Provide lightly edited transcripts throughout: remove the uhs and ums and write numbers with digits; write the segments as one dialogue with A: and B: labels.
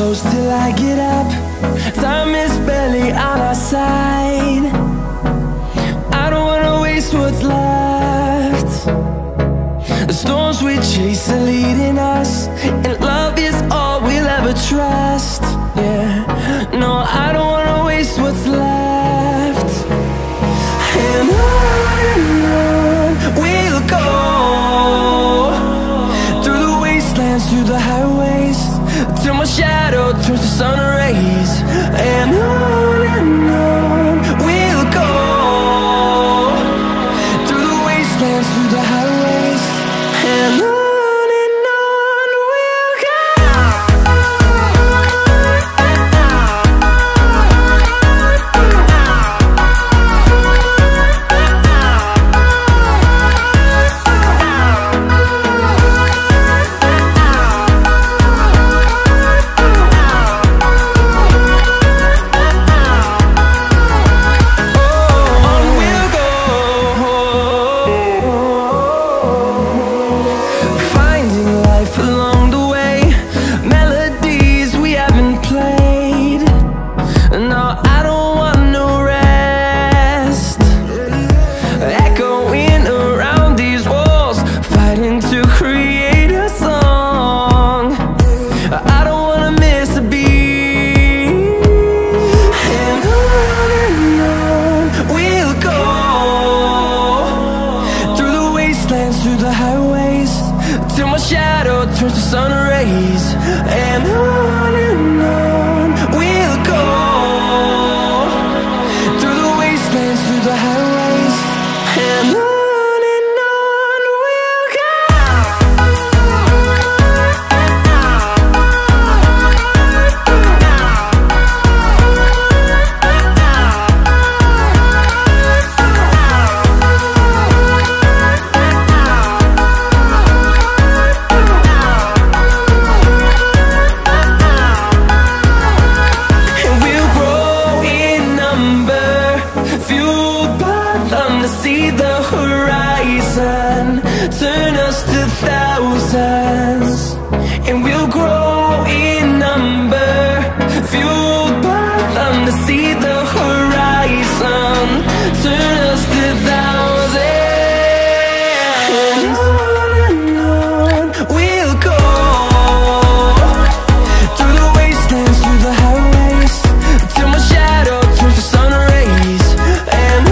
A: close till I get up. Time is barely on our side. I don't wanna waste what's left. The storms we chase are leading us, and love is all we'll ever trust. Yeah, no, I don't wanna waste what's left. And on we'll go, through the wastelands, through the highways, till my shadow turns to sun rays. And on we'll go, through the wastelands, through the highways, and on we'll go. Through the highways, till my shadow turns to sun rays. And on we'll go, through the wastelands, through the highways, and on we'll go. See the horizon turn us to thousands, and we'll grow in number, fueled by them. To see the horizon turn us to thousands, and on we'll go, through the wastelands, through the highways, till my shadow turns to sun rays. And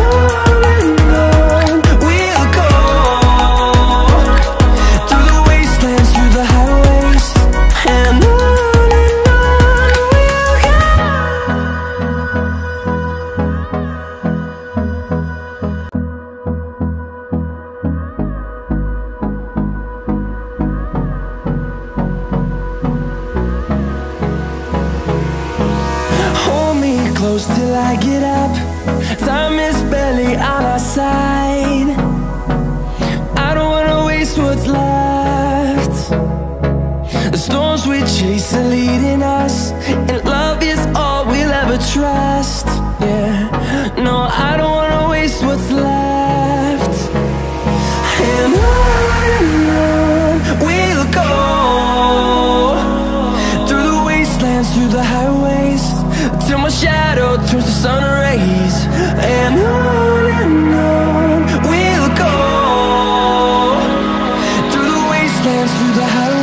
A: close till I get up. Time is barely on our side. I don't wanna waste what's left. The storms we chase are leading us, and love is all we'll ever trust. Yeah, no, I don't wanna waste what's left. And on we'll go, through the wastelands, through the highways, till my shadow turns to sun rays. And on we'll go, through the wastelands, through the highways.